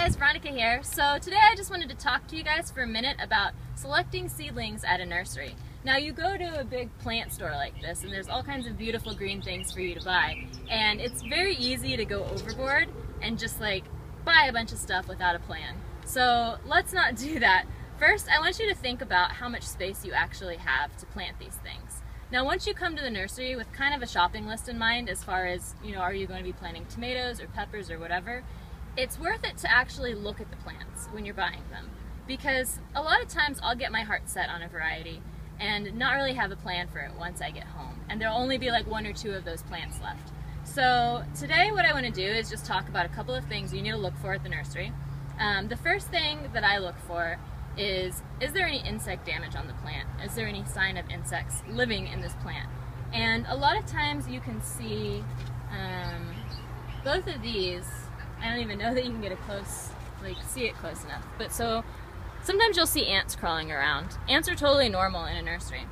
guys, Veronica here. So today I just wanted to talk to you guys for a minute about selecting seedlings at a nursery. Now you go to a big plant store like this and there's all kinds of beautiful green things for you to buy, and it's very easy to go overboard and just like buy a bunch of stuff without a plan. So let's not do that. First, I want you to think about how much space you actually have to plant these things. Now once you come to the nursery with kind of a shopping list in mind as far as, are you going to be planting tomatoes or peppers or whatever, it's worth it to actually look at the plants when you're buying them, because a lot of times I'll get my heart set on a variety and not really have a plan for it once I get home, and there'll only be like one or two of those plants left. So today what I want to do is just talk about a couple of things you need to look for at the nursery. The first thing that I look for is there any insect damage on the plant? Is there any sign of insects living in this plant? And a lot of times you can see both of these. I don't even know that you can get see it close enough. But so sometimes you'll see ants crawling around. Ants are totally normal in a nursery.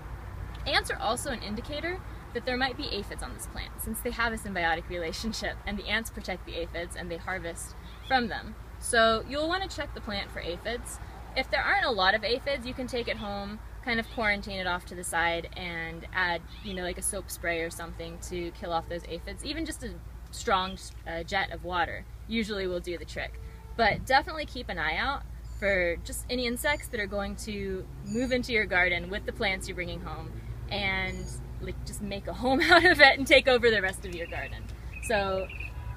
Ants are also an indicator that there might be aphids on this plant, since they have a symbiotic relationship and the ants protect the aphids and they harvest from them. So you'll want to check the plant for aphids. If there aren't a lot of aphids, you can take it home, kind of quarantine it off to the side and add, like a soap spray or something to kill off those aphids. Even just a strong jet of water usually will do the trick. But definitely keep an eye out for just any insects that are going to move into your garden with the plants you're bringing home and just make a home out of it and take over the rest of your garden. So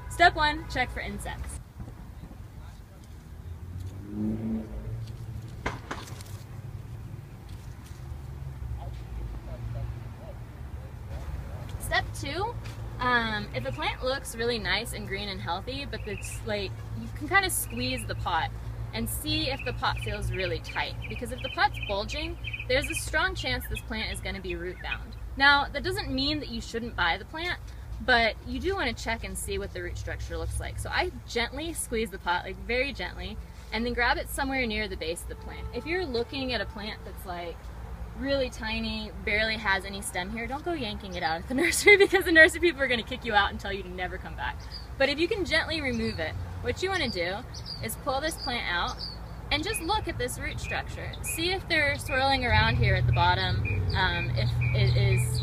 step one, check for insects. Step two, if a plant looks really nice and green and healthy, but it's you can kind of squeeze the pot and see if the pot feels really tight. Because if the pot's bulging, there's a strong chance this plant is going to be root bound. Now, that doesn't mean that you shouldn't buy the plant, but you do want to check and see what the root structure looks like. So I gently squeeze the pot, very gently, and then grab it somewhere near the base of the plant. If you're looking at a plant that's really tiny, barely has any stem here, don't go yanking it out at the nursery, because the nursery people are going to kick you out and tell you to never come back. But if you can gently remove it, what you want to do is pull this plant out and just look at this root structure. See if they're swirling around here at the bottom, if it is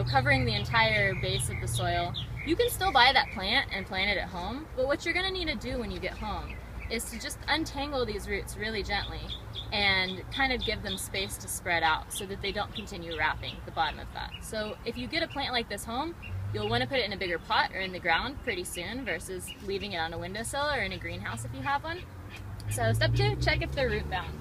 covering the entire base of the soil. You can still buy that plant and plant it at home, but what you're going to need to do when you get home is to just untangle these roots really gently and kind of give them space to spread out so that they don't continue wrapping the bottom of that. So if you get a plant like this home, you'll want to put it in a bigger pot or in the ground pretty soon versus leaving it on a windowsill or in a greenhouse if you have one. So step two, check if they're root bound.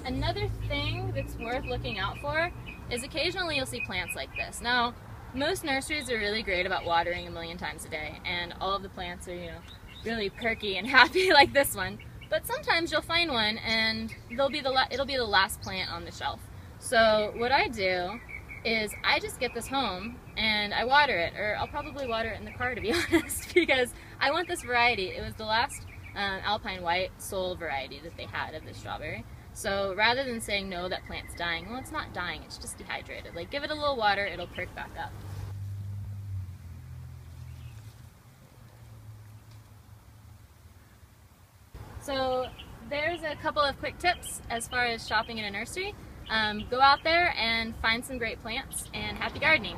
Another thing that's worth looking out for is occasionally you'll see plants like this. Now, most nurseries are really great about watering 1,000,000 times a day, and all of the plants are, really perky and happy like this one. But sometimes you'll find one and it'll be the last plant on the shelf. So what I do is I just get this home and I water it, or I'll probably water it in the car, to be honest, because I want this variety. It was the last Alpine White Soul variety that they had of the strawberry. So rather than saying, no, that plant's dying, well, it's not dying, it's just dehydrated. Give it a little water, it'll perk back up. So there's a couple of quick tips as far as shopping in a nursery. Go out there and find some great plants, and happy gardening.